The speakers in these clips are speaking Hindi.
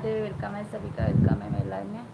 राधे, वेलकम है सभी का, वेलकम है मेरे लाइव में।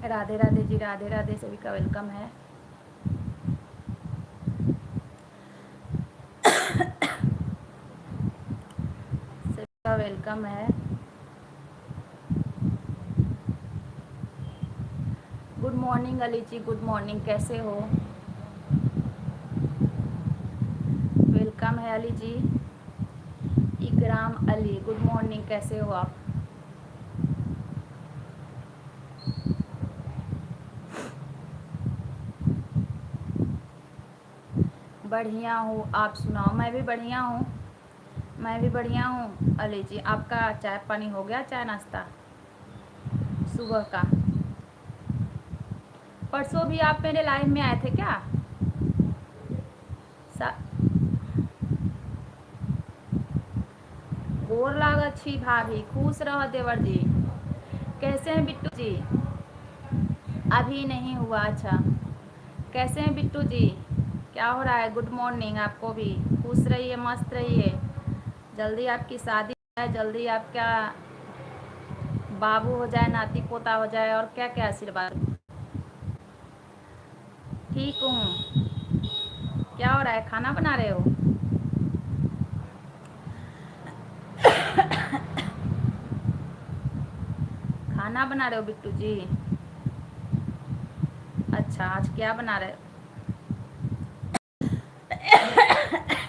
राधे राधे जी, राधे राधे, सभी का वेलकम है। सभी का वेलकम है। गुड मॉर्निंग अली जी, गुड मॉर्निंग, कैसे हो? वेलकम है अली जी। इकराम अली, गुड मॉर्निंग, कैसे हो आप? बढ़िया हूँ, आप सुनाओ? मैं भी बढ़िया हूँ, मैं भी बढ़िया हूँ अली जी। आपका चाय पानी हो गया, चाय नाश्ता सुबह का? परसों भी आप मेरे लाइव में आए थे क्या? गोर लाग अच्छी भाभी, खुश रहो देवर जी। कैसे हैं बिट्टू जी? अभी नहीं हुआ, अच्छा। कैसे हैं बिट्टू जी? क्या हो रहा है? गुड मॉर्निंग आपको भी, खुश रहिए, मस्त रहिए। जल्दी आपकी शादी हो जाए, जल्दी आपका बाबू हो जाए, नाती पोता हो जाए, और क्या क्या आशीर्वाद। ठीक हूँ। क्या हो रहा है? खाना बना रहे हो? खाना खाना बना रहे हो बिट्टू जी? अच्छा, आज क्या बना रहे हो?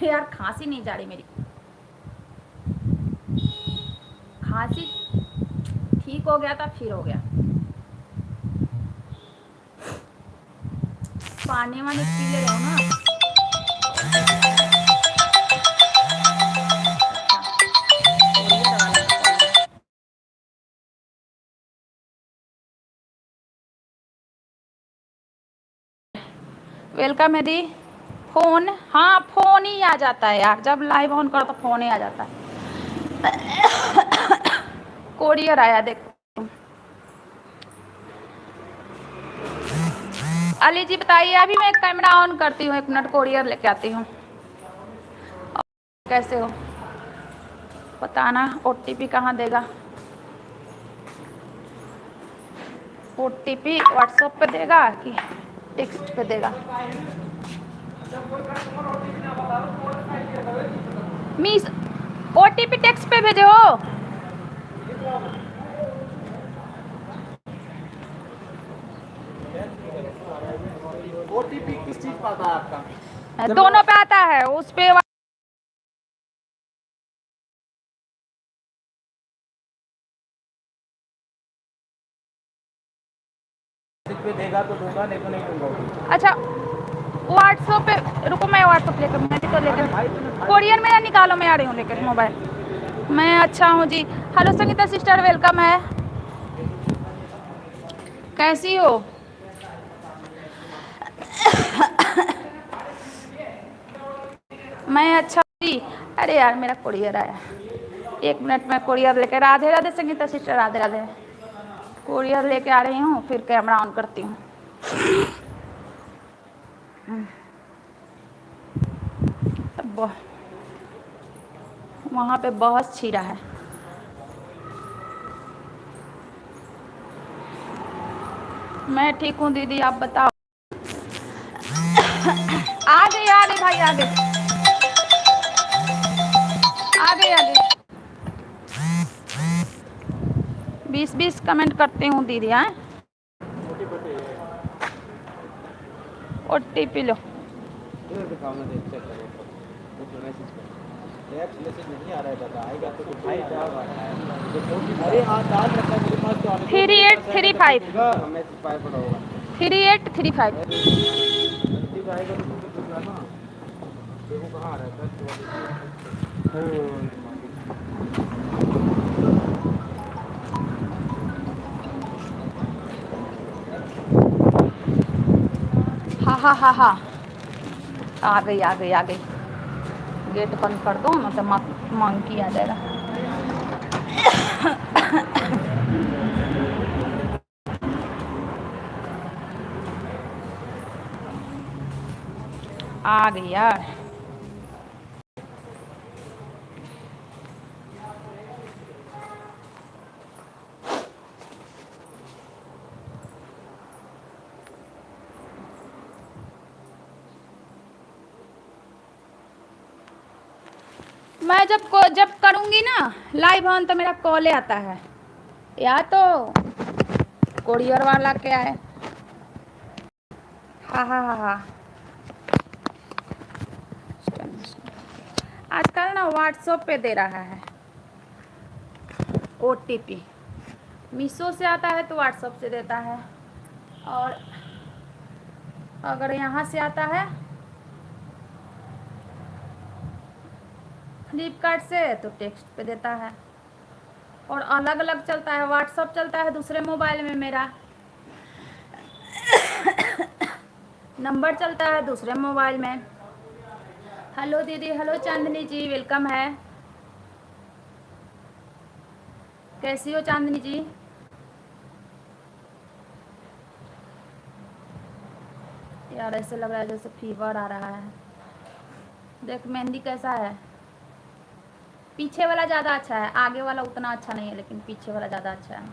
यार खांसी नहीं जा रही मेरी, खांसी ठीक हो गया था फिर हो गया। पानी वानी पी ले रहे हो ना? वेलकम यदि फोन, हाँ फोन ही आ जाता है यार, जब लाइव ऑन करो तो फोन ही आ जाता है। कोरियर आया देखो। अली जी बताइए, अभी मैं कैमरा ऑन करती हूँ, 1 मिनट कोरियर लेके आती हूँ। कैसे हो बताना, ओटीपी कहाँ देगा? ओटीपी व्हाट्सएप पे देगा कि टेक्स्ट पे देगा? मिस ओटीपी टेक्स्ट पे भेजो। ओटीपी किस चीज का आता है आपका? दोनों पे आता है, उस पे पे देगा तो दूंगा, नहीं तो नहीं दूंगा। अच्छा व्हाट्सएप पे रुको, मैं व्हाट्सएप लेकर मैं तो लेकर कोरियर में निकालो, मैं आ रही हूँ लेकर मोबाइल। मैं अच्छा हूँ जी। हेलो संगीता सिस्टर, वेलकम है। कैसी हो? मैं अच्छा जी। अरे यार मेरा कोरियर आया, 1 मिनट में कोरियर लेकर। राधे राधे संगीता सिस्टर, राधे राधे। कोरियर लेके आ रही हूँ, फिर कैमरा ऑन करती हूँ। वहाँ पे बहस छिड़ा है। मैं ठीक हूँ दीदी, आप बताओ। आ गए भाई, आ गए आ गए आ गए। 20 कमेंट करती हूँ दीदी। हाँ ओटीपी लो। नहीं आ रहा है दादा, आएगा तो भाई अरे हाँ डाल रखा है मेरे पास तो 3835 होगा 3835। आएगा तो ना देखो कहाँ आ रहा है। हाँ हाँ हाँ हाँ, आ गई आ गई आ गई। गेट बंद कर दो ना तो मंकी आ जाएगा। आ गई यार। मैं जब करूँगी ना लाइव ऑन तो मेरा कॉल आता है, या तो कोरियर वाला क्या है। हाँ हाँ हाँ हाँ, आजकल ना व्हाट्सएप पे दे रहा है ओटीपी। मीशो से आता है तो व्हाट्सएप से देता है, और अगर यहाँ से आता है फ्लिपकार्ट से तो टेक्स्ट पे देता है। और अलग अलग चलता है, व्हाट्सएप चलता है दूसरे मोबाइल में, मेरा नंबर चलता है दूसरे मोबाइल में। हेलो दीदी, हेलो चांदनी जी, वेलकम है। कैसी हो चांदनी जी? यार ऐसे लग रहा है जैसे फीवर आ रहा है। देख मेहंदी कैसा है? पीछे वाला ज़्यादा अच्छा है, आगे वाला उतना अच्छा नहीं है, लेकिन पीछे वाला ज़्यादा अच्छा है।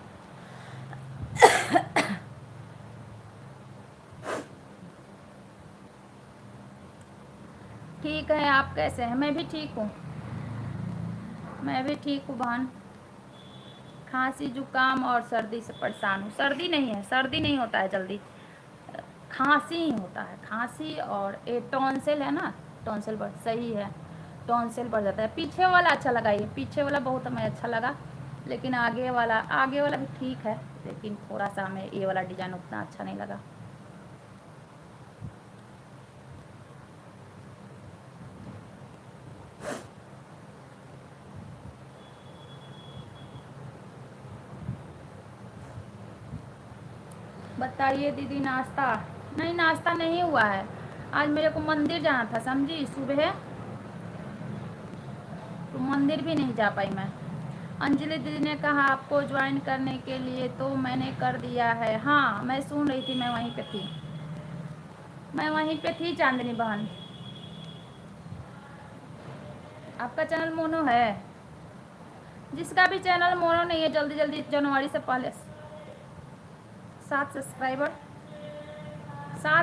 ठीक है, आप कैसे हैं? मैं भी ठीक हूँ, मैं भी ठीक हूँ बहन। खांसी जुकाम और सर्दी से परेशान हूँ। सर्दी नहीं है, सर्दी नहीं होता है जल्दी, खांसी ही होता है। खांसी और ये टॉन्सिल है ना, टॉन्सिल बढ़ सही है, टॉन्सिल बढ़ जाता है। पीछे वाला अच्छा लगा, ये पीछे वाला बहुत हमें अच्छा लगा, लेकिन आगे वाला भी ठीक है, लेकिन थोड़ा सा हमें ये वाला डिज़ाइन उतना अच्छा नहीं लगा। बताइए दीदी, नाश्ता नहीं, नाश्ता नहीं हुआ है। आज मेरे को मंदिर जाना था, समझी, सुबह, तो मंदिर भी नहीं जा पाई मैं। अंजलि दीदी ने कहा आपको ज्वाइन करने के लिए, तो मैंने कर दिया है। हाँ, मैं सुन रही थी, मैं वहीं पे थी, मैं वहीं पे थी चांदनी बहन। आपका चैनल मोनो है? जिसका भी चैनल मोनो नहीं है, जल्दी जल्दी जनवरी से पहले 7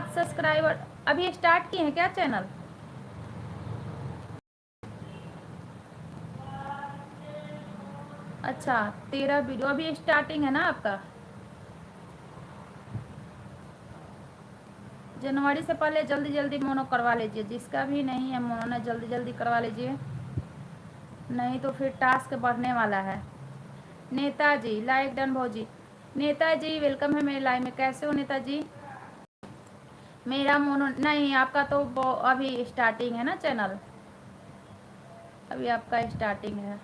सब्सक्राइबर अभी स्टार्ट किए हैं क्या चैनल? अच्छा, 13 वीडियो अभी स्टार्टिंग है ना आपका? जनवरी से पहले जल्दी जल्दी मोनो करवा लीजिए, जिसका भी नहीं है मोनो ने जल्दी जल्दी करवा लीजिए, नहीं तो फिर टास्क बढ़ने वाला है। नेताजी लाइक डन भौजी। नेताजी वेलकम है मेरे लाइव में, कैसे हो नेताजी? मेरा मोनो नहीं, आपका तो अभी स्टार्टिंग है ना चैनल, अभी आपका स्टार्टिंग है।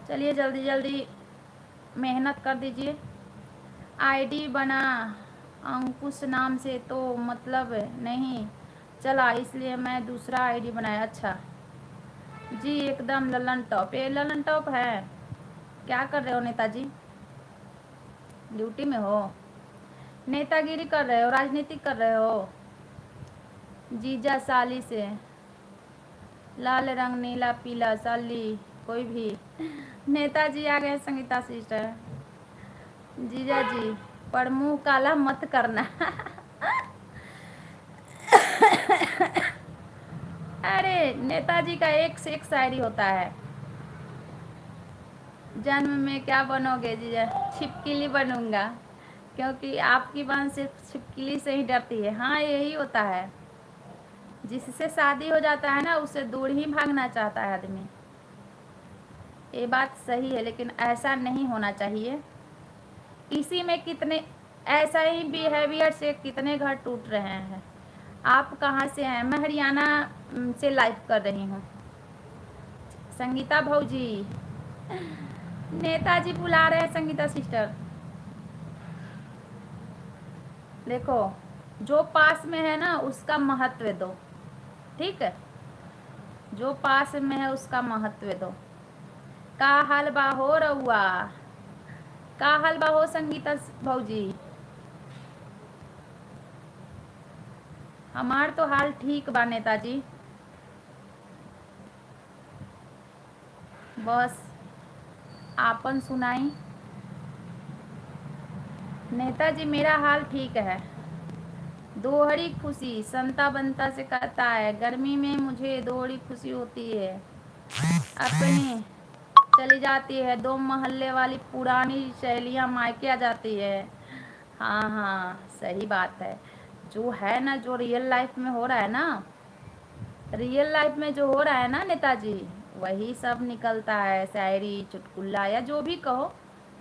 चलिए जल्दी जल्दी मेहनत कर दीजिए। आईडी बना अंकुश नाम से, तो मतलब नहीं चला, इसलिए मैं दूसरा आईडी बनाया। अच्छा जी, एकदम ललन टॉप, ये ललन टॉप है। क्या कर रहे हो नेताजी? ड्यूटी में हो? नेतागिरी कर रहे हो, राजनीति कर रहे हो? जीजा साली से, लाल रंग नीला पीला साली कोई भी। नेताजी आ गए, संगीता सिस्टर। जीजा जी पर मुंह काला मत करना। अरे नेताजी का एक से एक शायरी होता है। जन्म में क्या बनोगे जीजा? छिपकली बनूंगा, क्योंकि आपकी बहन सिर्फ छिपकली से ही डरती है। हाँ यही होता है, जिससे शादी हो जाता है ना, उससे दूर ही भागना चाहता है आदमी। ये बात सही है, लेकिन ऐसा नहीं होना चाहिए। इसी में कितने ऐसा ही बिहेवियर से कितने घर टूट रहे हैं। आप कहाँ से हैं? मैं हरियाणा से लाइव कर रही हूँ। संगीता भौजी, नेताजी बुला रहे हैं संगीता सिस्टर। देखो, जो पास में है ना उसका महत्व दो, ठीक है? जो पास में है उसका महत्व दो। का हाल बा हो रहुआ? का हाल बा हो संगीता भौजी? हमार तो हाल ठीक बा नेताजी, बस आपन सुनाई। नेताजी मेरा हाल ठीक है, दोहरी खुशी संता बनता से कहता है। गर्मी में मुझे दोहरी खुशी होती है, अपनी चली जाती है, दो मोहल्ले वाली पुरानी सहेलियां मायके आ जाती है। हाँ हाँ सही बात है, जो है ना, जो रियल लाइफ में हो रहा है ना, रियल लाइफ में जो हो रहा है ना नेताजी, वही सब निकलता है, शायरी चुटकुला या जो भी कहो,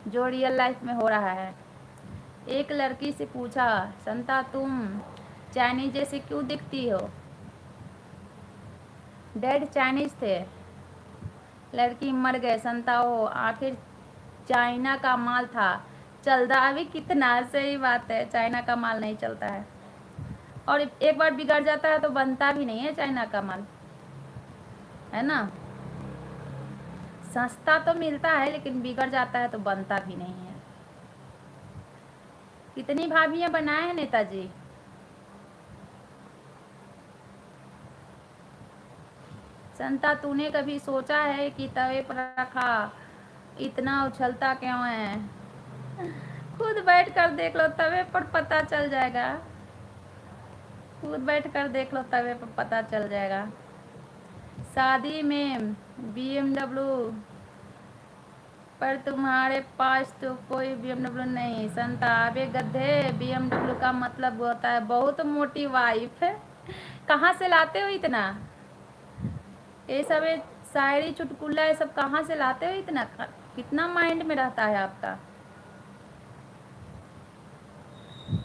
जो रियल लाइफ में हो रहा है। एक लड़की से पूछा, संता तुम चाइनीज जैसे क्यों दिखती हो? डेड चाइनीज थे, लड़की मर गए। संता हो आखिर चाइना का माल था, चलता अभी कितना। सही बात है, चाइना का माल नहीं चलता है, और एक बार बिगड़ जाता है तो बनता भी नहीं है चाइना का माल, है ना? सस्ता तो मिलता है, लेकिन बिगड़ जाता है तो बनता भी नहीं है। कितनी भाभियां बनाए हैं नेताजी। संता तूने कभी सोचा है कि तवे पर रखा इतना उछलता क्यों है? खुद बैठ कर देख लो, तवे पर पता चल जाएगा। खुद बैठ कर देख लो, तवे पर पता चल जाएगा। शादी में BMW पर तुम्हारे पास तो कोई BMW नहीं। संता अबे गधे, BMW का मतलब होता है बहुत मोटी वाइफ है। कहाँ से लाते हो इतना? ये सब ये शायरी चुटकुला ये सब कहाँ से लाते हो इतना? कितना माइंड में रहता है आपका?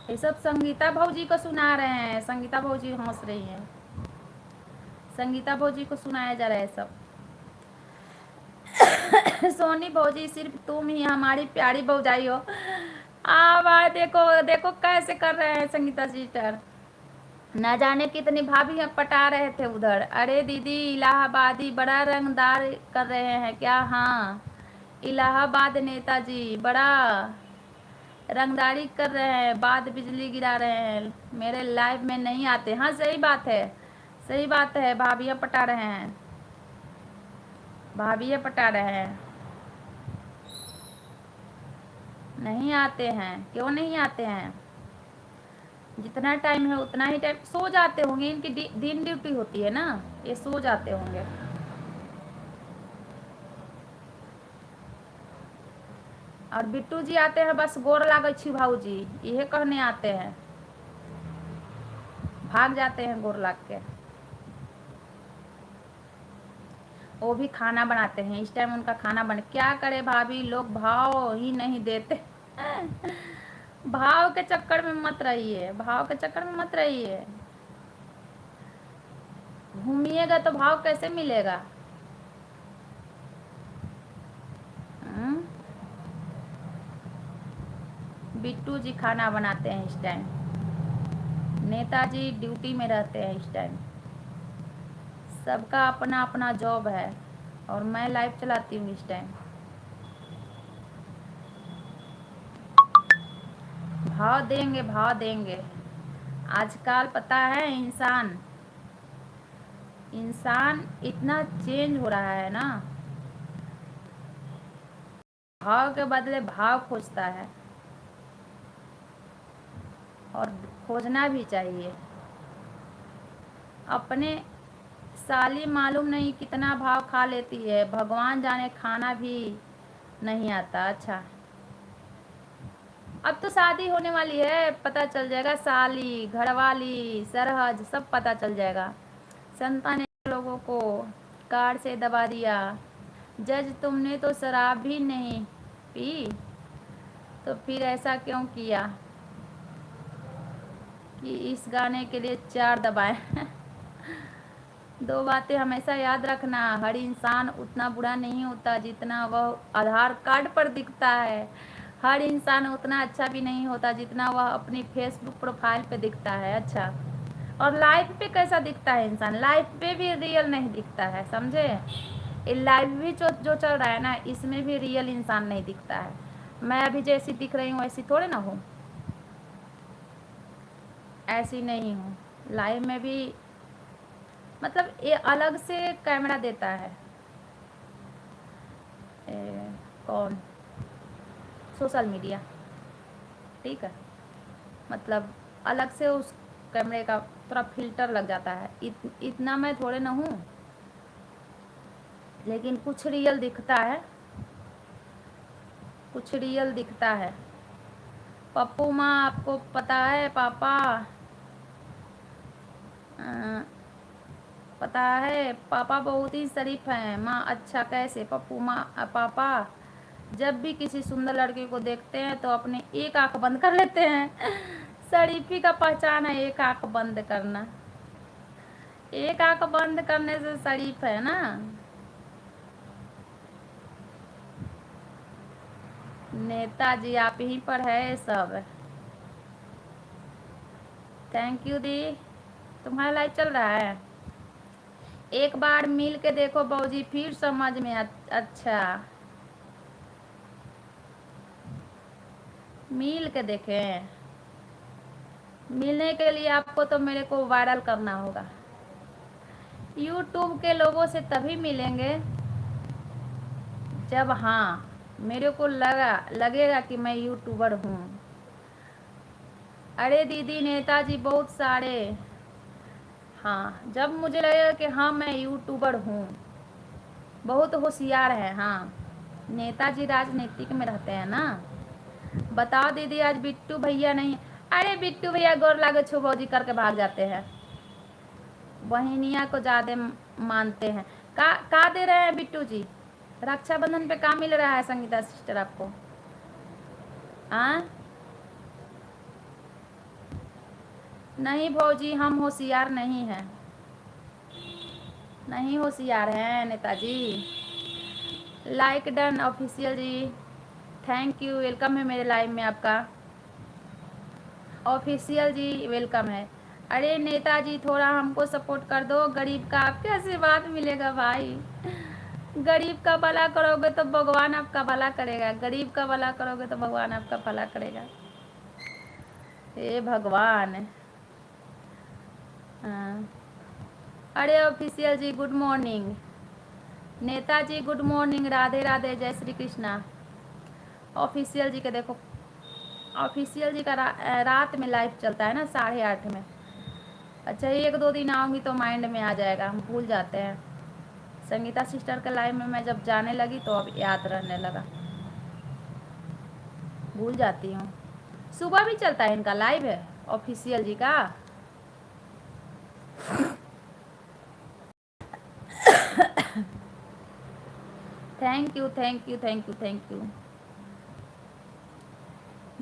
ये सब संगीता भौजी को सुना रहे हैं। संगीता भौजी हंस रही है। संगीता भौजी को सुनाया जा रहा है सब। सोनी भौजी सिर्फ तुम ही हमारी प्यारी भौजाई हो। भाई देखो देखो कैसे कर रहे हैं संगीता सिस्टर। न जाने कितनी भाभी पटा रहे थे उधर। अरे दीदी इलाहाबादी बड़ा रंगदार कर रहे हैं क्या? हाँ इलाहाबाद नेताजी बड़ा रंगदारी कर रहे हैं, बाद बिजली गिरा रहे हैं। मेरे लाइव में नहीं आते। हाँ सही बात है, सही बात है। भाभियाँ पटा रहे हैं, भाभियाँ पटा रहे हैं। नहीं आते हैं, क्यों नहीं आते हैं? जितना टाइम है उतना ही टाइम सो जाते होंगे। इनकी दिन ड्यूटी होती है ना, ये सो जाते होंगे। और बिट्टू जी आते हैं बस गोर लागै छी भाऊजी, यही कहने आते हैं, भाग जाते हैं गोर लाग के। वो भी खाना बनाते हैं इस टाइम, उनका खाना बन। क्या करे भाभी, लोग भाव ही नहीं देते। भाव के चक्कर में मत रहिए, भाव के चक्कर में मत रहिए। घूमिएगा तो भाव कैसे मिलेगा? बिट्टू जी खाना बनाते हैं इस टाइम, नेताजी ड्यूटी में रहते हैं इस टाइम। सबका अपना अपना जॉब है और मैं लाइव चलाती हूँ इस टाइम। भाव देंगे, भाव देंगे। आजकल पता है इंसान इतना चेंज हो रहा है ना, भाव के बदले भाव खोजता है, और खोजना भी चाहिए। अपने साली मालूम नहीं कितना भाव खा लेती है, भगवान जाने खाना भी नहीं आता। अच्छा अब तो शादी होने वाली है, पता चल जाएगा। साली, घरवाली, सरहज सब पता चल जाएगा। संता ने लोगों को कार से दबा दिया। जज तुमने तो शराब भी नहीं पी, तो फिर ऐसा क्यों किया कि इस गाने के लिए 4 दबाए? 2 बातें हमेशा याद रखना, हर इंसान उतना बुरा नहीं होता जितना वह आधार कार्ड पर दिखता है। हर इंसान उतना अच्छा भी नहीं होता जितना वह अपनी फेसबुक प्रोफाइल पे दिखता है। अच्छा, और लाइफ पे कैसा दिखता है इंसान? लाइफ पे भी रियल नहीं दिखता है, समझे? ये लाइफ भी जो चल रहा है ना, इसमें भी रियल इंसान नहीं दिखता है। मैं अभी जैसी दिख रही हूँ ऐसी थोड़े ना हूँ, ऐसी नहीं हूँ। लाइव में भी मतलब ये अलग से कैमरा देता है। कौन? सोशल मीडिया, ठीक है। मतलब अलग से उस कैमरे का थोड़ा फिल्टर लग जाता है। इतना मैं थोड़े ना हूँ, लेकिन कुछ रियल दिखता है, कुछ रियल दिखता है। पप्पू माँ आपको पता है? पापा पता है, पापा बहुत ही शरीफ हैं। माँ अच्छा कैसे? पप्पू माँ पापा जब भी किसी सुंदर लड़के को देखते हैं तो अपने एक आंख बंद कर लेते हैं। शरीफी का पहचान है एक आंख बंद करना। एक आंख बंद करने से शरीफ है ना। नेताजी आप ही पर है सब। थैंक यू दी। तुम्हारा लाइव चल रहा है? एक बार मिल के देखो बौजी, फिर समझ में अच्छा, मिल के देखें। मिलने के लिए आपको तो मेरे को वायरल करना होगा। यूट्यूब के लोगों से तभी मिलेंगे जब हाँ मेरे को लगेगा कि मैं यूट्यूबर हूँ। अरे दीदी नेताजी बहुत सारे, हाँ जब मुझे लगेगा कि हाँ मैं यूट्यूबर हूँ, बहुत होशियार है। हाँ नेताजी राजनीतिक में रहते हैं ना। बताओ दीदी, आज बिट्टू भैया नहीं। अरे बिट्टू भैया गोर लागो छो भौजी करके भाग जाते हैं, बहनिया को ज्यादा मानते हैं। का दे रहे हैं बिट्टू जी? रक्षाबंधन पे का मिल रहा है संगीता सिस्टर आपको? हाँ नहीं भौजी, हम होशियार नहीं हैं, नहीं होशियार हैं नेताजी। लाइक डन ऑफिशियल जी, थैंक यू, वेलकम है मेरे लाइव में आपका। ऑफिशियल जी वेलकम है। अरे नेताजी थोड़ा हमको सपोर्ट कर दो, गरीब का आपके आशीर्वाद मिलेगा भाई। गरीब का भला करोगे तो भगवान आपका भला करेगा, गरीब का भला करोगे तो भगवान आपका भला करेगा। हे भगवान। हाँ। अरे ऑफिशियल जी गुड मॉर्निंग, नेताजी गुड मॉर्निंग, राधे राधे, जय श्री कृष्णा। ऑफिशियल जी के देखो, ऑफिशियल जी का रात में लाइव चलता है ना 8:30 में। अच्छा 1-2 दिन आऊँगी तो माइंड में आ जाएगा, हम भूल जाते हैं। संगीता सिस्टर के लाइव में मैं जब जाने लगी तो अब याद रहने लगा, भूल जाती हूँ। सुबह भी चलता है इनका लाइव है ऑफिशियल जी का। Thank you thank you thank you thank you.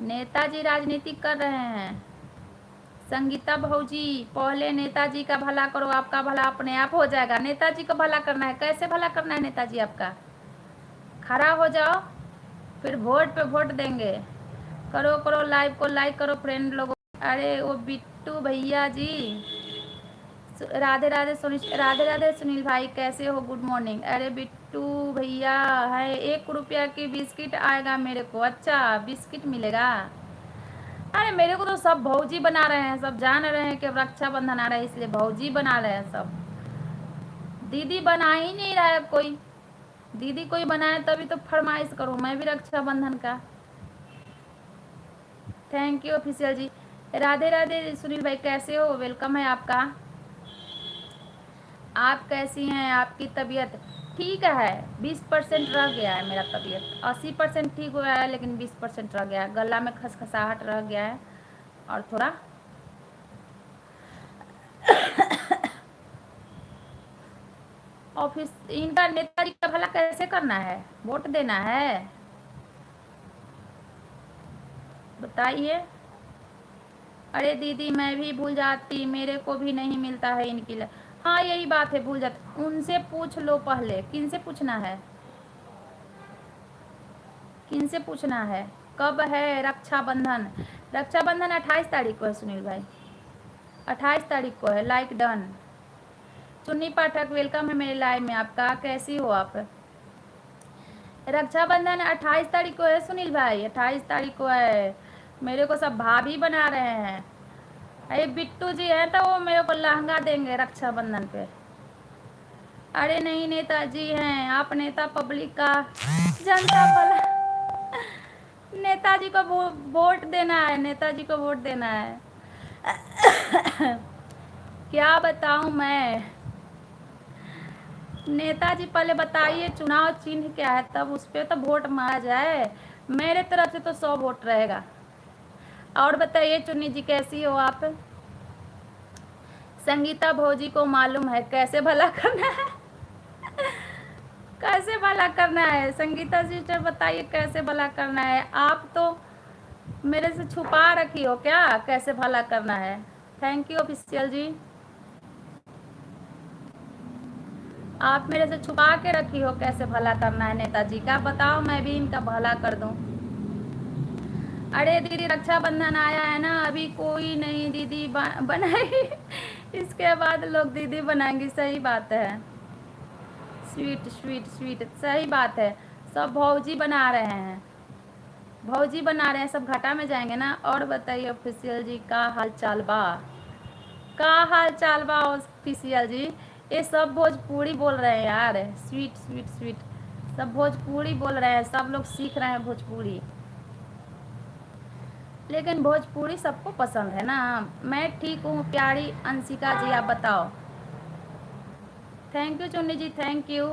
Netaji राजनीति कर रहे हैं। संगीता भौजी पहले नेताजी का भला करो, आपका भला अपने आप हो जाएगा। नेताजी को भला करना है, कैसे भला करना है नेताजी आपका? खड़ा हो जाओ, फिर वोट पे वोट देंगे। करो करो, लाइव को लाइक करो फ्रेंड लोगों। अरे वो बिट्टू भैया जी, राधे राधे राधे राधे सुनील भाई, कैसे हो? Good morning. अरे बिट्टू भैया है, 1 रुपया की बिस्किट आएगा मेरे को। अच्छा बिस्किट मिलेगा। अरे मेरे को तो सब भौजी बना रहे हैं, सब जान रहे हैं कि अब रक्षाबंधन आ रहा है इसलिए भौजी बना रहे हैं सब। दीदी बना ही नहीं रहा है कोई, दीदी कोई बनाए तभी तो फरमाइश करूँ मैं भी रक्षाबंधन का। थैंक यू ऑफिशियल जी। राधे राधे सुनील भाई, कैसे हो? वेलकम है आपका। आप कैसी हैं? आपकी तबीयत ठीक है? 20% रह गया है मेरा तबीयत, 80% ठीक हुआ है लेकिन 20% रह गया है। गला में खसखसाहट रह गया है और थोड़ा ऑफिस। इनका नेताजी का भला कैसे करना है? वोट देना है? बताइए। अरे दीदी मैं भी भूल जाती, मेरे को भी नहीं मिलता है इनकी हाँ यही बात है, भूल जाती। उनसे पूछ लो पहले, किन से पूछना है? किन से पूछना है? कब है रक्षाबंधन? रक्षाबंधन 28 तारीख को है सुनील भाई, 28 तारीख को है। Like done. चुन्नी पाठक वेलकम है मेरे लाइव में आपका, कैसी हो आप? रक्षाबंधन 28 तारीख को है सुनील भाई, 28 तारीख को है। मेरे को सब भाभी बना रहे हैं। अरे बिट्टू जी हैं तो वो मेरे को लहंगा देंगे रक्षाबंधन पे। अरे नहीं नेताजी हैं आप, नेता पब्लिक का जनता भला। नेताजी को वोट देना है, नेताजी को वोट देना है। क्या बताऊं मैं? नेताजी पहले बताइए चुनाव चिन्ह क्या है, तब उस पर तो वोट मारा जाए। मेरे तरफ से तो 100 वोट रहेगा। और बताइए चुन्नी जी कैसी हो आप? संगीता भौजी को मालूम है कैसे भला करना है। कैसे भला करना है संगीता सिस्टर, बताइए कैसे भला करना है? आप तो मेरे से छुपा रखी हो क्या कैसे भला करना है? थैंक यू ऑफिशियल जी, आप मेरे से छुपा के रखी हो कैसे भला करना है नेताजी का। बताओ मैं भी इनका भला कर दूं। अरे दीदी रक्षाबंधन आया है ना, अभी कोई नहीं दीदी बनाई। इसके बाद लोग दीदी बनाएंगी, सही बात है। स्वीट स्वीट स्वीट, सही बात है। सब भौजी बना रहे हैं, भौजी बना रहे हैं, सब घाटा में जाएंगे ना। और बताइए ऑफिशियल जी का हाल चाल बा? का हाल चाल बा ऑफिशियल जी? ये सब भोजपुरी बोल रहे हैं यार, स्वीट स्वीट स्वीट, सब भोजपुरी बोल रहे हैं, सब लोग सीख रहे हैं भोजपुरी। लेकिन भोजपुरी सबको पसंद है ना। मैं ठीक हूँ प्यारी अंशिका जी, आप बताओ। थैंक यू चुन्नी जी, थैंक यू।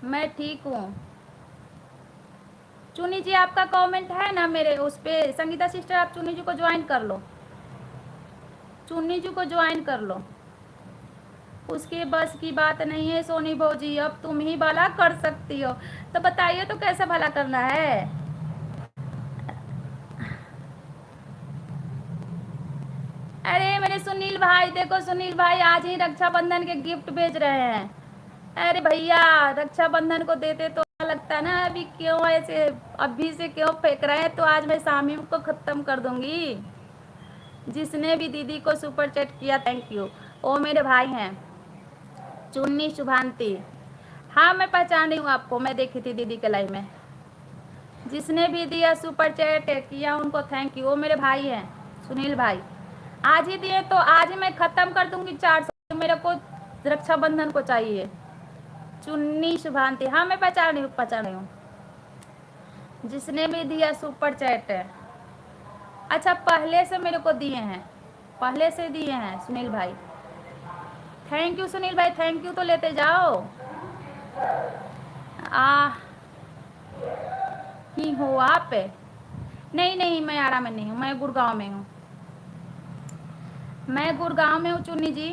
मैं ठीक हूँ। चुनी जी आपका कमेंट है ना मेरे उस पे? संगीता सिस्टर आप चुनी जी को ज्वाइन कर लो, चुन्नी जी को ज्वाइन कर लो। उसके बस की बात नहीं है सोनी भौजी, अब तुम ही भला कर सकती हो। तो बताइए तो कैसे भला करना है? अरे मेरे सुनील भाई, देखो सुनील भाई आज ही रक्षाबंधन के गिफ्ट भेज रहे हैं। अरे भैया रक्षाबंधन को देते तो अच्छा लगता है ना, अभी क्यों ऐसे अभी से क्यों फेंक रहे हैं? तो आज मैं शाम को खत्म कर दूंगी। जिसने भी दीदी को सुपर चैट किया थैंक यू, वो मेरे भाई हैं। चुन्नी शुभांति, हाँ मैं पहचान रही हूँ आपको, मैं देखी थी दीदी के लाइव में। जिसने भी दिया सुपर चैट किया उनको थैंक यू, वो मेरे भाई हैं सुनील भाई। आज ही दिए तो आज ही मैं खत्म कर दूंगी 400, मेरे को रक्षाबंधन को चाहिए। चुन्नी शुभांति, हाँ मैं पहचान रही हूँ। जिसने भी दिया सुपर चैट, अच्छा पहले से मेरे को दिए हैं, पहले से दिए हैं सुनील भाई। थैंक यू सुनील भाई, थैंक यू तो लेते जाओ। ही हो आप? नहीं नहीं मैं आरा में नहीं हूँ, मैं गुड़गांव में हूँ, मैं गुड़गांव में हूँ चुन्नी जी।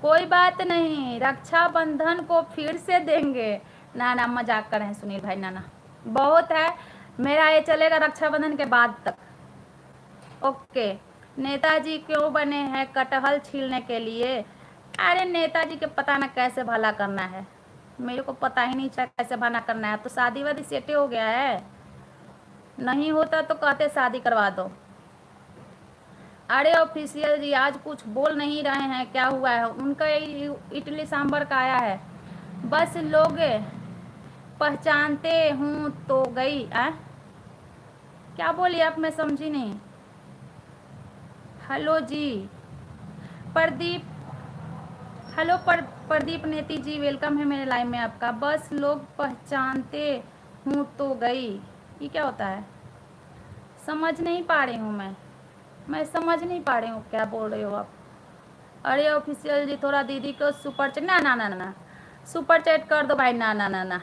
कोई बात नहीं, रक्षाबंधन को फिर से देंगे। ना ना मजाक कर रहे हैं सुनील भाई, ना ना बहुत है, मेरा ये चलेगा रक्षाबंधन के बाद तक। ओके। नेताजी क्यों बने हैं कटहल छीलने के लिए? अरे नेताजी के पता ना कैसे भला करना है, मेरे को पता ही नहीं चला कैसे भला करना है। तो शादी वादी सेटे हो गया है, नहीं होता तो कहते शादी करवा दो। अरे ऑफिशियल जी आज कुछ बोल नहीं रहे हैं, क्या हुआ है? उनका इडली सांभर का आया है, बस लोग पहचानते हूँ तो गई। क्या बोली आप? मैं समझी नहीं। हेलो जी प्रदीप, हेलो प्रदीप नेती जी, वेलकम है मेरे लाइव में आपका। बस लोग पहचानते हूँ तो गई, ये क्या होता है? समझ नहीं पा रही हूँ मैं समझ नहीं पा रही हूँ क्या बोल रहे हो आप। अरे ऑफिशियल जी थोड़ा दीदी को सुपर चैट, ना ना ना ना सुपर चैट कर दो भाई, ना ना ना ना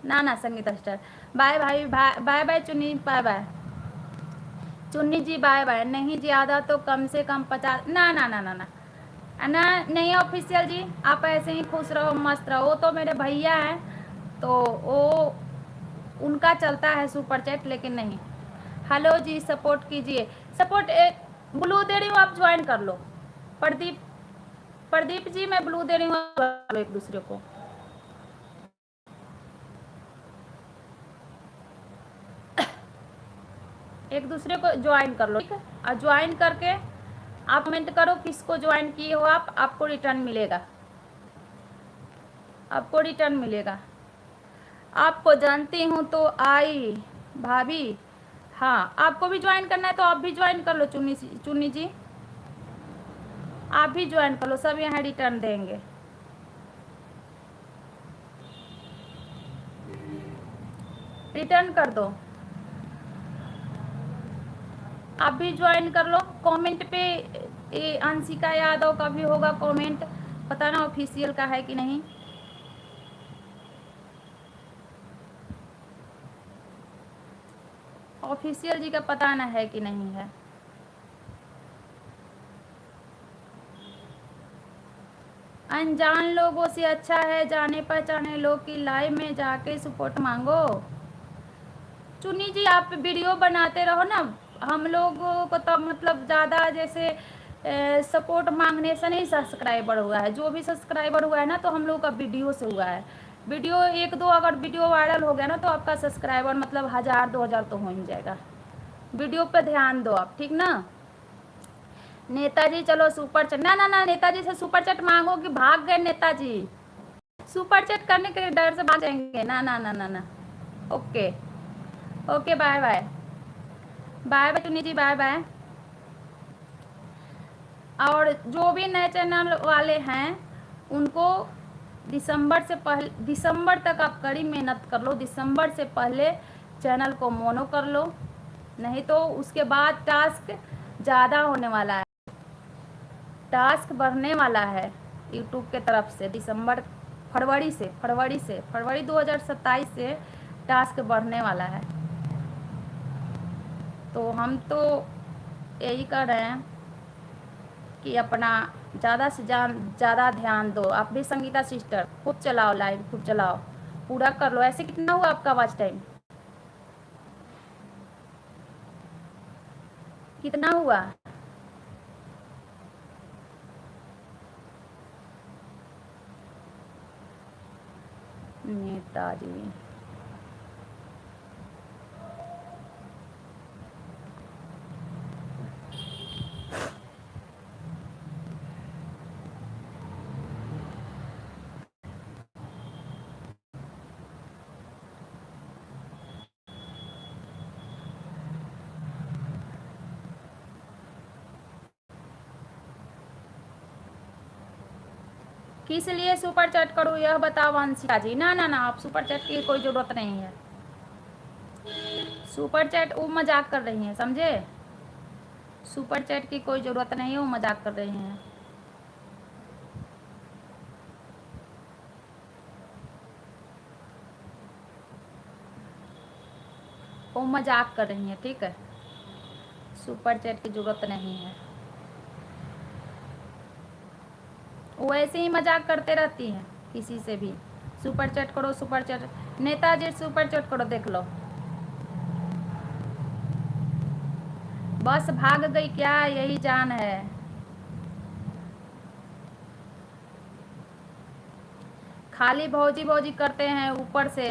ना ना संगीता सिस्टर बाय भाई, बाय बाय चुन्नी, बाय बाय चुन्नी जी, बाय बाय। नहीं ज़्यादा तो कम से कम 50, ना ना ना ना ना ना नहीं ऑफिशियल जी, आप ऐसे ही खुश रहो मस्त रहो। वो तो मेरे भैया हैं तो वो उनका चलता है सुपर चैट, लेकिन नहीं। हेलो जी सपोर्ट कीजिए, सपोर्ट ब्लू दे रही हूँ, आप ज्वाइन कर लो। प्रदीप जी मैं ब्लू दे रही हूँ, एक दूसरे को। एक दूसरे को ज्वाइन कर लो, ठीक है? और ज्वाइन करके आप कमेंट करो किसको ज्वाइन किए हो आप, आपको रिटर्न मिलेगा, आपको रिटर्न मिलेगा। आपको जानती हूँ तो आई भाभी, हाँ आपको भी ज्वाइन करना है तो आप भी ज्वाइन कर लो। चुन्नी जी आप भी ज्वाइन कर लो, सब यहाँ रिटर्न देंगे। रिटर्न कर दो, आप भी ज्वाइन कर लो। कमेंट पे अंशिका यादव का भी होगा कमेंट, पता ना ऑफिशियल का है कि नहीं। ऑफिशियल जी का पता ना है कि नहीं है। अनजान लोगों से अच्छा है जाने पहचाने लोग की लाइव में जाके सपोर्ट मांगो। चुनी जी आप वीडियो बनाते रहो ना, हम लोगों को तो मतलब ज़्यादा जैसे सपोर्ट मांगने से नहीं सब्सक्राइबर हुआ है, जो भी सब्सक्राइबर हुआ है ना तो हम लोग का वीडियो से हुआ है। वीडियो एक दो अगर वीडियो वायरल हो गया ना तो आपका सब्सक्राइबर मतलब 1000-2000 तो हो ही जाएगा। वीडियो पे ध्यान दो आप, ठीक ना? नेताजी चलो सुपर चैट, ना ना ना नेताजी से सुपर चैट मांगो कि भाग गए नेताजी, सुपर चैट करने के डर से भाग जाएंगे, ना ना ना ना ना। Okay okay bye bye, bye bye Chuni ji, bye bye. और जो भी नए चैनल वाले हैं उनको दिसंबर से पहले, दिसंबर तक आप कड़ी मेहनत कर लो, दिसंबर से पहले चैनल को मोनो कर लो, नहीं तो उसके बाद टास्क ज़्यादा होने वाला है, टास्क बढ़ने वाला है, यूट्यूब के तरफ से फरवरी 2027 से टास्क बढ़ने वाला है। तो हम तो यही कर रहे हैं कि अपना ज़्यादा से ज़्यादा ध्यान दो। आप भी संगीता सिस्टर खूब चलाओ, लाइव खूब चलाओ, पूरा कर लो। ऐसे कितना हुआ आपका वॉच टाइम, कितना हुआ? नेताजी किस लिए सुपर चैट करूँ यह बताओ वंशिका जी। ना ना ना, आप सुपर चैट की कोई ज़रूरत नहीं है। सुपर चैट वो मजाक कर रही हैं, समझे? सुपर चैट की कोई ज़रूरत नहीं है, वो मजाक कर रही हैं। वो मजाक कर रही हैं, ठीक है? सुपर चैट की ज़रूरत नहीं है, वो ऐसे ही मजाक करते रहती हैं किसी से भी। सुपर चैट करो, super chat. Netaji super chat करो, देख लो। बस भाग गई क्या, यही जान है। खाली भौजी भौजी करते हैं ऊपर से।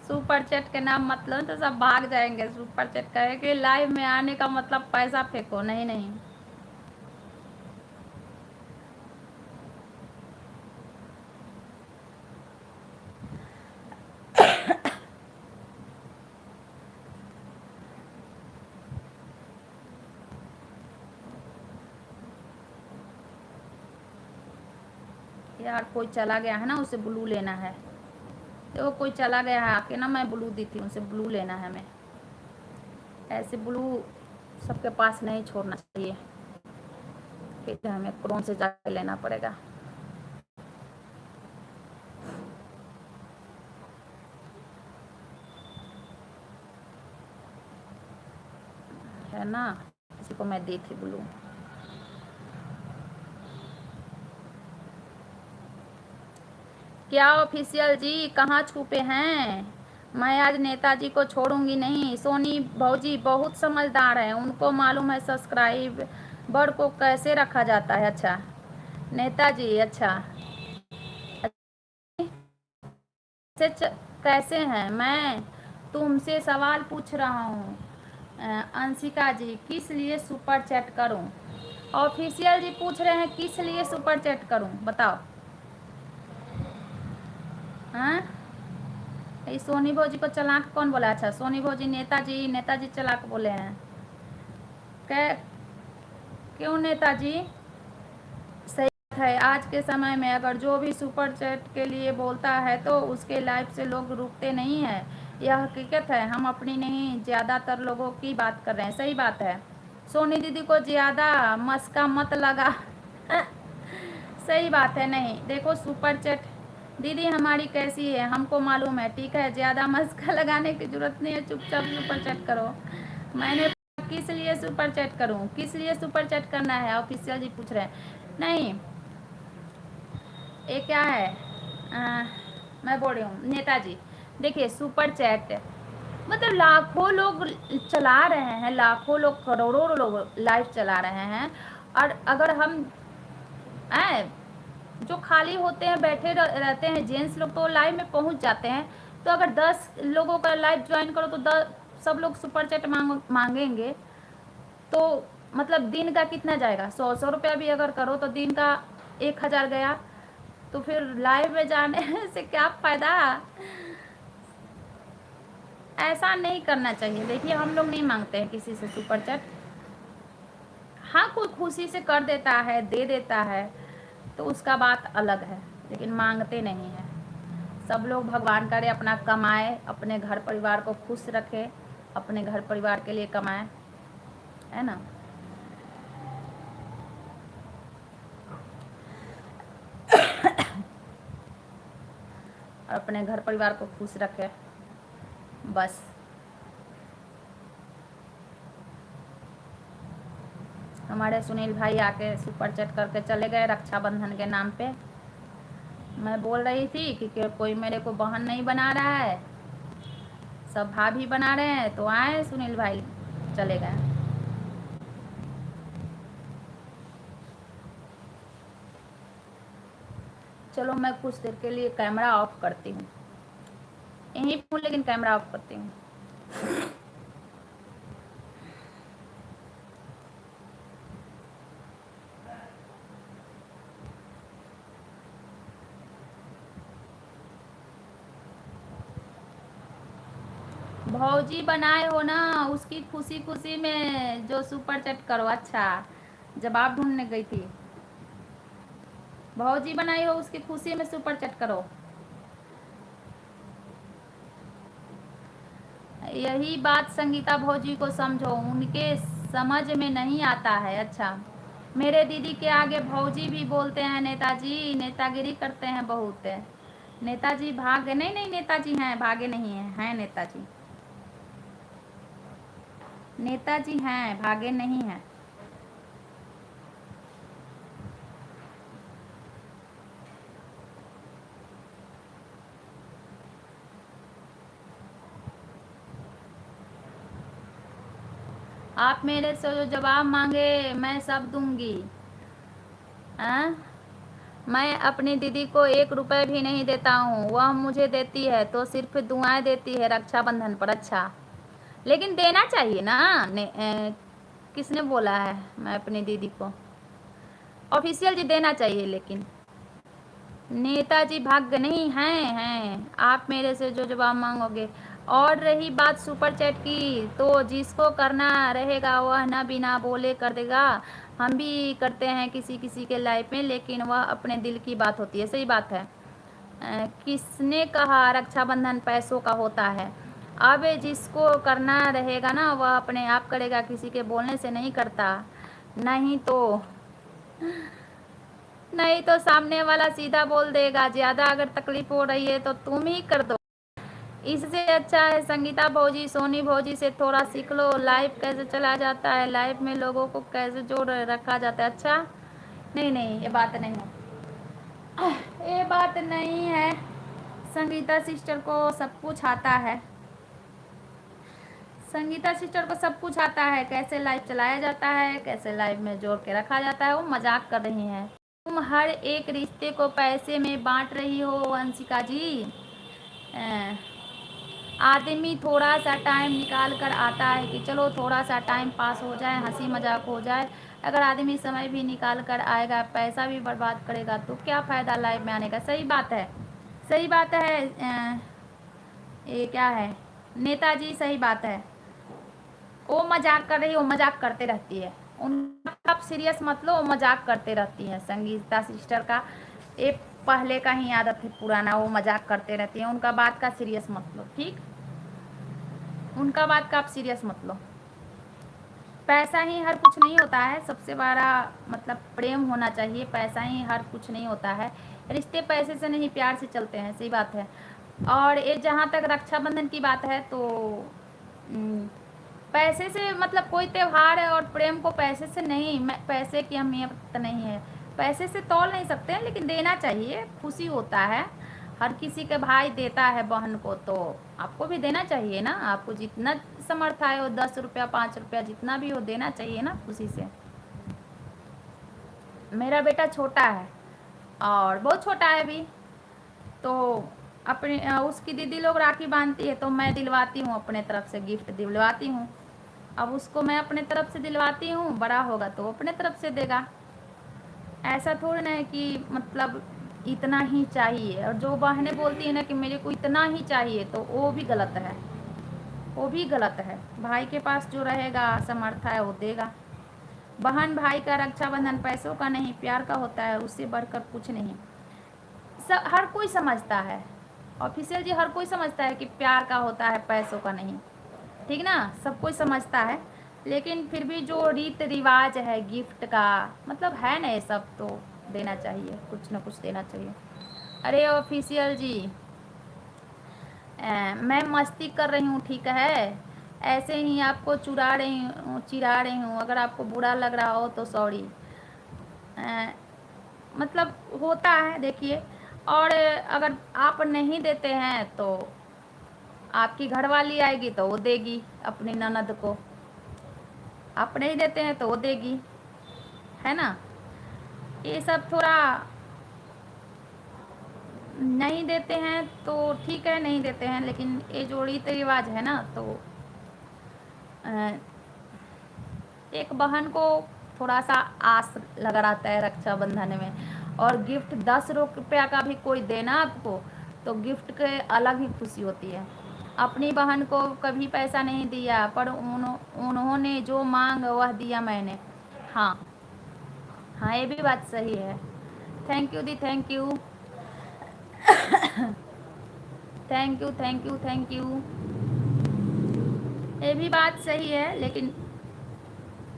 सुपर चैट के नाम मतलब तो सब भाग जाएंगे। सुपर चैट कहे कि लाइव में आने का मतलब पैसा फेंको, नहीं नहीं। यार कोई चला गया है ना, उसे ब्लू लेना है। देखो कोई चला गया है आके ना, मैं ब्लू दी थी, उसे ब्लू लेना है। मैं ऐसे ब्लू सबके पास नहीं छोड़ना चाहिए, फिर हमें क्रोम से जाके लेना पड़ेगा, है ना? किसी को मैं दी थी ब्लू। क्या ऑफिशियल जी कहाँ छुपे हैं? मैं आज नेताजी को छोड़ूंगी नहीं। सोनी भौजी बहुत समझदार है, उनको मालूम है सब्सक्राइबर को कैसे रखा जाता है। अच्छा नेताजी, अच्छा कैसे हैं? मैं तुमसे सवाल पूछ रहा हूँ। अंशिका जी किस लिए सुपर चैट करूँ? ऑफिशियल जी पूछ रहे हैं किस लिए सुपर चैट करूँ, बताओ। हाँ, ये सोनी भौजी को चालाक कौन बोला? अच्छा सोनी भौजी, नेताजी चालाक बोले हैं। क्यों नेताजी? सही बात है, आज के समय में अगर जो भी सुपर चैट के लिए बोलता है तो उसके लाइफ से लोग रुकते नहीं हैं। यह हकीकत है, हम अपनी नहीं ज़्यादातर लोगों की बात कर रहे हैं। सही बात है, सोनी दीदी को ज़्यादा मस्का मत लगा। सही बात है। नहीं देखो सुपर चैट दीदी हमारी कैसी है हमको मालूम है, ठीक है? ज़्यादा मस्का लगाने की जरूरत नहीं है, चुपचाप सुपर चैट करो। मैंने किस लिए सुपर चैट करूं, किस लिए सुपर चैट करना है? ऑफिशियल जी पूछ रहे हैं। नहीं ये क्या है, मैं बोल रही हूँ नेताजी, देखिए सुपर चैट मतलब लाखों लोग चला रहे हैं, लाखों लोग करोड़ों लोग लाइव चला रहे हैं। और अगर हम जो खाली होते हैं बैठे रहते हैं जेंट्स लोग तो लाइव में पहुंच जाते हैं। तो अगर 10 लोगों का लाइव ज्वाइन करो तो 10 सब लोग सुपर चैट मांगेंगे। तो मतलब दिन का कितना जाएगा? 100 रुपया भी अगर करो तो दिन का 1000 गया। तो फिर लाइव में जाने से क्या फ़ायदा? ऐसा नहीं करना चाहिए। देखिए हम लोग नहीं मांगते हैं किसी से सुपर चैट। हाँ कोई खुशी से कर देता है, दे देता है तो उसका बात अलग है, लेकिन मांगते नहीं है। सब लोग भगवान करे अपना कमाए, अपने घर परिवार को खुश रखे, अपने घर परिवार के लिए कमाए, है ना? और अपने घर परिवार को खुश रखे, बस। हमारे सुनील भाई आके सुपर चैट करके चले गए रक्षाबंधन के नाम पे। मैं बोल रही थी कि कोई मेरे को बहन नहीं बना रहा है, सब भाभी बना रहे हैं, तो आए सुनील भाई चले गए। चलो मैं कुछ देर के लिए कैमरा ऑफ करती हूँ, यहीं हूँ लेकिन कैमरा ऑफ करती हूँ। भौजी बनाए हो ना, उसकी खुशी खुशी में जो सुपर चैट करो। अच्छा, जवाब ढूंढने गई थी। भौजी बनाई हो उसकी खुशी में सुपर चैट करो। यही बात संगीता भौजी को समझो, उनके समझ में नहीं आता है। अच्छा, मेरे दीदी के आगे भौजी भी बोलते हैं नेताजी, नेतागिरी करते हैं बहुत। नेताजी भागे नहीं, नहीं नेताजी हैं, भागे नहीं हैं नेताजी, नेताजी हैं, भागे नहीं हैं। आप मेरे से जो जवाब मांगे मैं सब दूंगी। मैं अपनी दीदी को 1 रुपए भी नहीं देता हूँ, वह मुझे देती है तो सिर्फ दुआएं देती है रक्षाबंधन पर। अच्छा, लेकिन देना चाहिए ना। किसने बोला है मैं अपनी दीदी को? ऑफिशियल जी देना चाहिए, लेकिन नेताजी भाग्य नहीं हैं। आप मेरे से जो जवाब मांगोगे। और रही बात सुपर चैट की, तो जिसको करना रहेगा वह ना बिना बोले कर देगा। हम भी करते हैं किसी किसी के लाइफ में, लेकिन वह अपने दिल की बात होती है। सही बात है। किसने कहा रक्षाबंधन पैसों का होता है? अब जिसको करना रहेगा ना वह अपने आप करेगा, किसी के बोलने से नहीं करता। नहीं तो सामने वाला सीधा बोल देगा। ज्यादा अगर तकलीफ हो रही है तो तुम ही कर दो। इससे अच्छा है संगीता भौजी, सोनी भौजी से थोड़ा सीख लो, लाइव कैसे चला जाता है, लाइव में लोगों को कैसे जोड़ रखा जाता है। अच्छा, नहीं ये बात नहीं है, ये बात नहीं है। संगीता सिस्टर को सब कुछ आता है, संगीता सिस्टर को सब कुछ आता है, कैसे लाइव चलाया जाता है, कैसे लाइव में जोड़ के रखा जाता है। वो मजाक कर रही हैं। तुम हर एक रिश्ते को पैसे में बांट रही हो अंशिका जी। आदमी थोड़ा सा टाइम निकाल कर आता है कि चलो थोड़ा सा टाइम पास हो जाए, हंसी मजाक हो जाए। अगर आदमी समय भी निकाल कर आएगा, पैसा भी बर्बाद करेगा, तो क्या फ़ायदा लाइव में आने का। सही बात है, सही बात है। ये क्या है नेताजी, सही बात है। वो मजाक कर रही है, वो मजाक करते रहती है। उनका आप सीरियस मत लो, वो मजाक करते रहती हैं। संगीता सिस्टर का ये पहले का ही आदत है पुराना, वो मजाक करते रहती हैं। उनका बात का सीरियस मत लो, ठीक? उनका बात का आप सीरियस मत लो। पैसा ही हर कुछ नहीं होता है, सबसे बड़ा मतलब प्रेम होना चाहिए। पैसा ही हर कुछ नहीं होता है, रिश्ते पैसे से नहीं प्यार से चलते हैं। सही बात है। और ये जहाँ तक रक्षाबंधन की बात है, तो पैसे से मतलब कोई त्यौहार है और प्रेम को पैसे से नहीं, पैसे की अहमियत नहीं है, पैसे से तौल नहीं सकते हैं, लेकिन देना चाहिए, खुशी होता है। हर किसी के भाई देता है बहन को, तो आपको भी देना चाहिए ना। आपको जितना समर्थ आए हो, 10 रुपया 5 रुपया जितना भी हो, देना चाहिए ना खुशी से। मेरा बेटा छोटा है और बहुत छोटा है अभी, तो अपने उसकी दीदी लोग राखी बांधती है तो मैं दिलवाती हूँ, अपने तरफ से गिफ्ट दिलवाती हूँ। अब उसको मैं अपने तरफ से दिलवाती हूँ, बड़ा होगा तो अपने तरफ से देगा। ऐसा थोड़ा ना है कि मतलब इतना ही चाहिए। और जो बहनें बोलती है ना कि मेरे को इतना ही चाहिए, तो वो भी गलत है, वो भी गलत है। भाई के पास जो रहेगा समर्थ है वो देगा। बहन भाई का रक्षाबंधन पैसों का नहीं प्यार का होता है, उससे बढ़कर कुछ नहीं। हर कोई समझता है, ऑफिशियल जी, हर कोई समझता है कि प्यार का होता है पैसों का नहीं, ठीक ना, सब कोई समझता है। लेकिन फिर भी जो रीत रिवाज है गिफ्ट का, मतलब है ना, ये सब तो देना चाहिए, कुछ ना कुछ देना चाहिए। अरे ऑफिशियल जी, मैं मस्ती कर रही हूँ, ठीक है, ऐसे ही आपको चिढ़ा रही हूँ। अगर आपको बुरा लग रहा हो तो सॉरी। मतलब होता है, देखिए। और अगर आप नहीं देते हैं तो आपकी घरवाली आएगी तो वो देगी अपनी ननद को। आप नहीं देते हैं तो वो देगी, है ना। ये सब थोड़ा नहीं देते हैं तो ठीक है, नहीं देते हैं, लेकिन ये जो रीति रिवाज है ना, तो एक बहन को थोड़ा सा आस लगा रहता है रक्षाबंधन में। और गिफ्ट 10 रुपया का भी कोई देना आपको, तो गिफ्ट के अलग ही खुशी होती है। अपनी बहन को कभी पैसा नहीं दिया, पर उन्होंने जो मांग वह दिया मैंने। हाँ हाँ, ये भी बात सही है। थैंक यू दी, thank you, thank you, thank you, thank you. ये भी बात सही है, लेकिन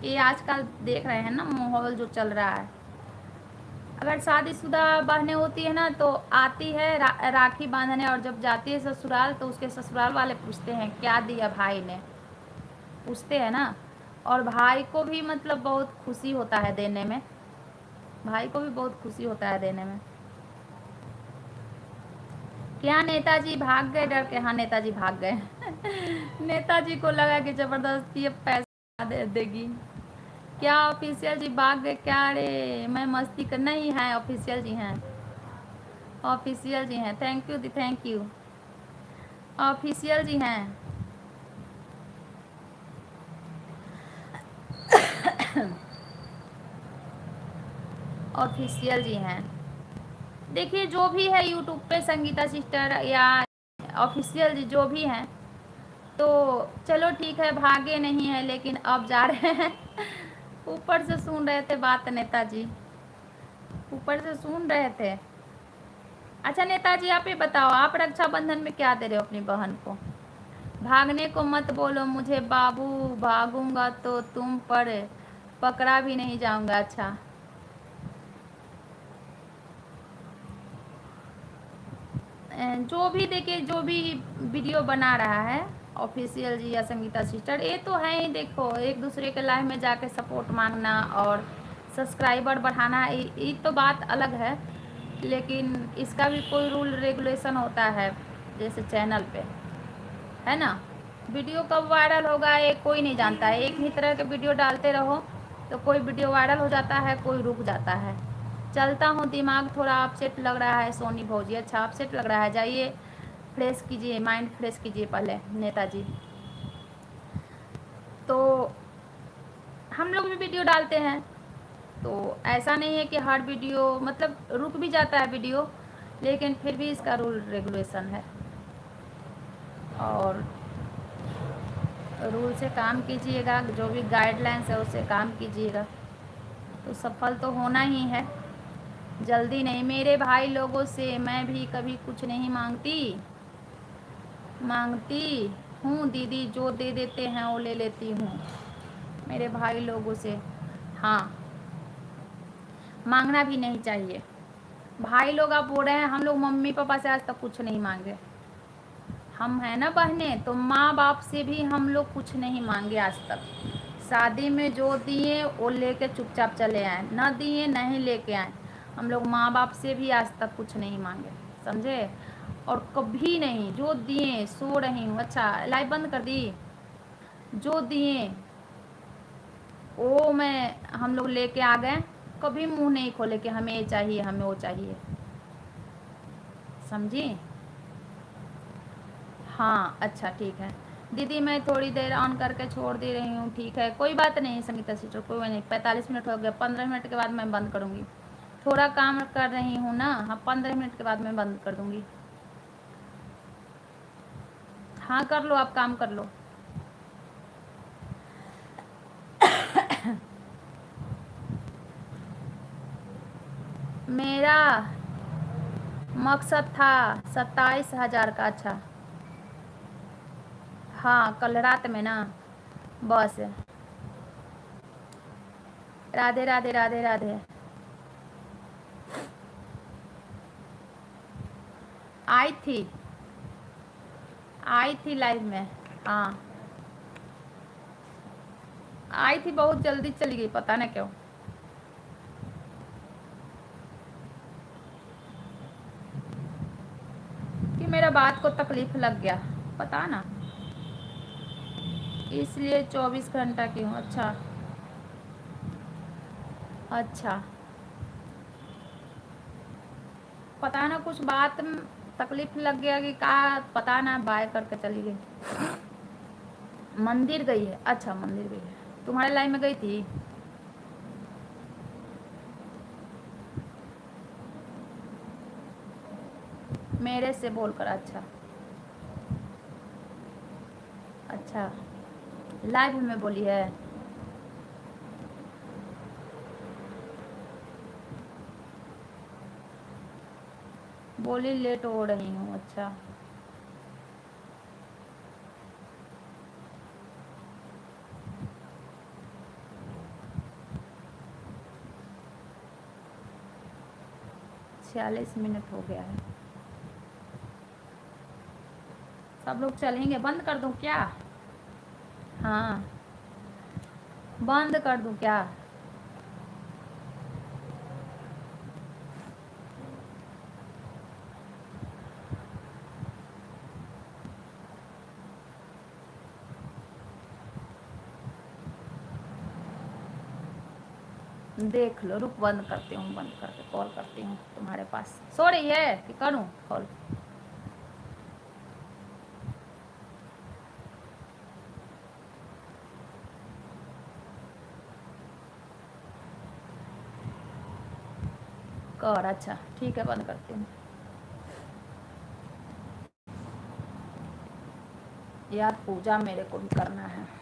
ये आजकल देख रहे हैं ना माहौल जो चल रहा है। अगर शादीशुदा बहनें होती है ना तो आती है राखी बांधने, और जब जाती है ससुराल तो उसके ससुराल वाले पूछते हैं क्या दिया भाई ने, पूछते हैं ना। और भाई को भी मतलब बहुत खुशी होता है देने में, भाई को भी बहुत खुशी होता है देने में। क्या नेताजी भाग गए डर के? हाँ, नेताजी भाग गए। नेताजी को लगा कि जबरदस्ती अब पैसा दे देगी। क्या ऑफिशियल जी भाग गए क्या? अरे मैं मस्ती कर, नहीं है, ऑफिशियल जी हैं, ऑफिशियल जी हैं। थैंक यू दी, थैंक यू, ऑफिशियल जी हैं। ऑफिशियल जी हैं। देखिए जो भी है यूट्यूब पे संगीता सिस्टर या ऑफिशियल जी जो भी हैं, तो चलो ठीक है, भागे नहीं है लेकिन अब जा रहे हैं। ऊपर से सुन रहे थे बात नेताजी, ऊपर से सुन रहे थे। अच्छा नेताजी आप ये बताओ, आप रक्षाबंधन में क्या दे रहे हो अपनी बहन को? भागने को मत बोलो मुझे बाबू, भागूंगा तो तुम पर पकड़ा भी नहीं जाऊंगा। अच्छा, जो भी देखिए, जो भी वीडियो बना रहा है ऑफिशियल जी या संगीता सिस्टर, ये तो है ही, देखो एक दूसरे के लाइव में जाके सपोर्ट मांगना और सब्सक्राइबर बढ़ाना, ये तो बात अलग है। लेकिन इसका भी कोई रूल रेगुलेशन होता है, जैसे चैनल पे, है ना। वीडियो कब वायरल होगा ये कोई नहीं जानता है। एक ही तरह के वीडियो डालते रहो तो कोई वीडियो वायरल हो जाता है, कोई रुक जाता है। चलता हूँ, दिमाग थोड़ा अपसेट लग रहा है सोनी भौजी। अच्छा अपसेट लग रहा है, जाइए फ्रेश कीजिए, माइंड फ्रेश कीजिए पहले नेताजी। तो हम लोग भी वीडियो डालते हैं, तो ऐसा नहीं है कि हर वीडियो मतलब रुक भी जाता है वीडियो, लेकिन फिर भी इसका रूल रेगुलेशन है, और रूल से काम कीजिएगा, जो भी गाइडलाइंस है उससे काम कीजिएगा, तो सफल तो होना ही है। जल्दी नहीं, मेरे भाई लोगों से मैं भी कभी कुछ नहीं मांगती हूँ दीदी, जो दे देते हैं वो ले लेती हूँ मेरे भाई लोगों से। हाँ, मांगना भी नहीं चाहिए। भाई लोग आप बोल रहे हैं, हम लोग मम्मी पापा से आज तक कुछ नहीं मांगे। हम हैं ना बहने, तो माँ बाप से भी हम लोग कुछ नहीं मांगे आज तक। शादी में जो दिए वो लेके चुपचाप चले आए, ना दिए नहीं लेके आए। हम लोग माँ बाप से भी आज तक कुछ नहीं मांगे, समझे। और कभी नहीं, जो दिए, सो रही हूँ। अच्छा लाइव बंद कर दी। जो दिए वो मैं हम लोग लेके आ गए, कभी मुंह नहीं खोले कि हमें ये चाहिए हमें वो चाहिए, समझी। हाँ अच्छा ठीक है दीदी, मैं थोड़ी देर ऑन करके छोड़ दे रही हूँ, ठीक है कोई बात नहीं संगीता सिस्टर, कोई नहीं। 45 मिनट हो गया, 15 मिनट के बाद मैं बंद करूँगी। थोड़ा काम कर रही हूँ ना, हाँ 15 मिनट के बाद मैं बंद कर दूँगी। हाँ कर लो, आप काम कर लो। मेरा मकसद था 27,000 का। अच्छा हाँ, कल रात में ना, बस। राधे राधे राधे राधे। आई थी आई थी लाइव में, हाँ आई थी, बहुत जल्दी चली गई, पता नहीं क्यों। कि मेरा बात को तकलीफ लग गया, पता ना, इसलिए 24 घंटा की हूँ। अच्छा अच्छा, पता ना कुछ बात तकलीफ लग गया कि का, पता ना, बाय करके चली गई। मंदिर गई है, अच्छा मंदिर गई है, तुम्हारे लाइन में गई थी। मेरे से बोलकर, अच्छा अच्छा, लाइव में बोली है। बोली लेट हो रही हूँ, अच्छा। छियालीस मिनट हो गया है, सब लोग चलेंगे, बंद कर दूं क्या? हाँ बंद कर दूं क्या? देख लो, रुक बंद करती हूँ, बंद करके कॉल करती हूँ तुम्हारे पास। सो रही है कि करूँ कॉल? कर, अच्छा ठीक है, बंद करती हूँ। यार पूजा मेरे को भी करना है।